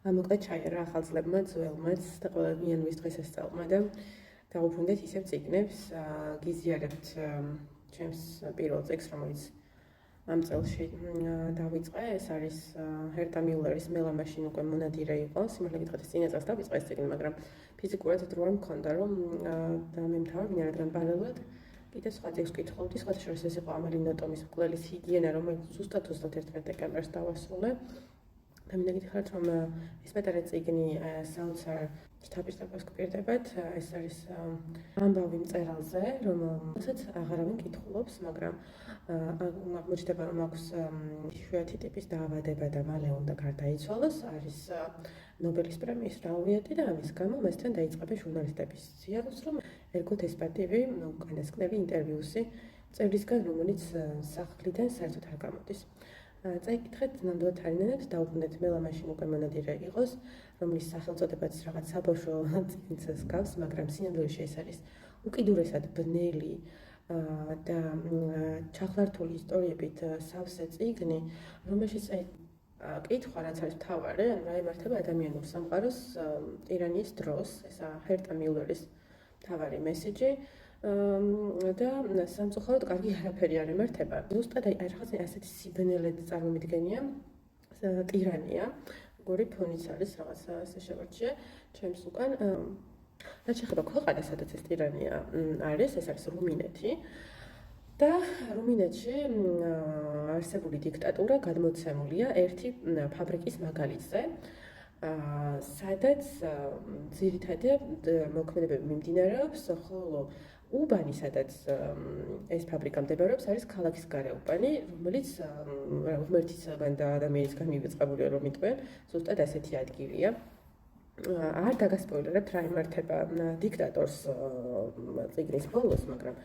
მოკლედ ჩაიარა ახალწლებმა, ძველმაც და ყველანიანობის დღეს ესწავლმა და დავუბრუნდეთ ისევ წიგნებს, გიზიარებთ ჩემს პირველ წიგნს, რომელიც ამ წელში დავიწყე. ეს არის ჰერტა მიულერის მელა მაშინ უკვე მონადირე იყო. სიმართლე გითხრათ, წინა წელს დავიწყე ეს წიგნი, მაგრამ ფიზიკურად დრო არ მქონდა, რომ დამემთავრებინა, რადგან პარალელურად კიდე სხვა წიგნს ვკითხულობდი, სხვათა შორის ეს იყო ამალი ნოტომის მკვლელის ჰიგიენა, რომელიც ზუსტად 31 დეკემბერს დავასრულე. და მინდა გითხრათ, რომ ეს პატარა წიგნი საოცარ შთაბეჭდილებას გვპირდებათ. ეს არის ამბავი მწერალზე, რომელსაც აღარავინ კითხულობს, მაგრამ აღმოჩნდება, რომ აქვს იშვიათი ტიპის დაავადება და მალე უნდა გარდაიცვალოს. არის ნობელის პრემიის ლაურეატი და ამის გამო მასთან დაიწყება ჟურნალისტების სიახლოვეს, რომ ერგოთ ეს პატივი უკანასკნელი ინტერვიუსი წევრისგან, რომელიც სახლიდან საერთოდ არ გამოდის. წაიკითხეთ ნამდვილად არინანად, დავუბრუნდეთ მელა მაშინ უკვე მონადირე იყოს, რომლის სახელწოდებაც რაღაც საბავშვო წიგნს გავს, მაგრამ სინამდვილეში ეს არის უკიდურესად ბნელი და ჩახლართული ისტორიებით სავსე წიგნი, რომელშიც კითხვა რაც არის მთავარი, რა ემართება ადამიანურ სამყაროს ტირანიის დროს, ესა ჰერტა მიულერის მთავარი მესიჯი. და სამწუხაროდ კარგი არაფერი არ ემართება. ზუსტად რაღაცა ასეთი სიბნელედ წარმომიდგენია ტირანია, როგორი ფონიც არის რაღაცა ასე შევარჩიე ჩემს უკან. რაც შეეხება ქვეყანას, სადაც ეს ტირანია არის, ეს არის რუმინეთი. და რუმინეთში არსებული დიქტატურა გადმოცემულია ერთი ფაბრიკის მაგალითზე, სადაც ძირითადი მოქმედებები მიმდინარეობს, ხოლო უბანი, სადაც ეს ფაბრიკა მდებარეობს, არის ქალაქის გარეუბანი, რომელიც ღმერთისაგან და ადამიანისგან მივიწყებულია, რომ იტყვიან, ზუსტად ასეთი ადგილია. არ დაგასპოილერებთ რა იმართება დიქტატორს წიგნის ბოლოს, მაგრამ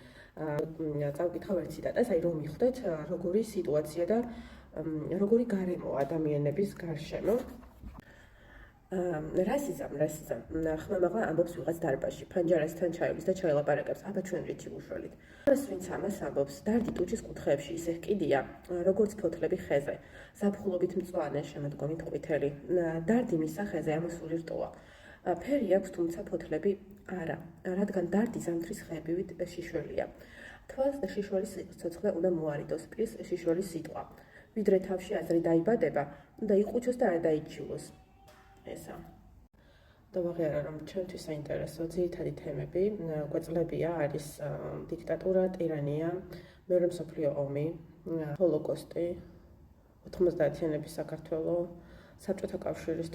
წავკითხავ ერთ ციტატას, რომ მიხვდეთ როგორი სიტუაცია და როგორი გარემო ადამიანების გარშემო. რასიზმ ხმამაღლა ამბობს ვიღაც დარბაზში, ფანჯარასთან ჩაივლის და ჩაილაპარაკებს, აბა ჩვენ რითი უშველით. ეს ვინც ამას ამბობს, დარდი ტუჩის კუთხეებში ისე ჰკიდია, როგორც ფოთლები ხეზე, ზაფხულობით მწვანე, შემოდგომით ყვითელი. დარდი მის სახეზე ამოსული რტოა. ფერი აქვს, თუმცა ფოთლები არა, რადგან დარდი ზამთრის ხეებივით შიშველია. თვალს შიშველის ცოცხლე უნდა მოარიდოს, პირს შიშველის სიტყვა. ვიდრე თავში აზრი დაიბადება, უნდა იყუჩოს და არ დაიჩივლოს. ესა. და ვაღიარა, რომ ჩვენთვის საინტერესო ძირითადი თემები კვეწლებია, არის დიქტატურა, ტირანია, მეორე მსოფლიო ომი, ჰოლოკოსტი, 90-იანების საქართველო, საბჭოთა კავშირის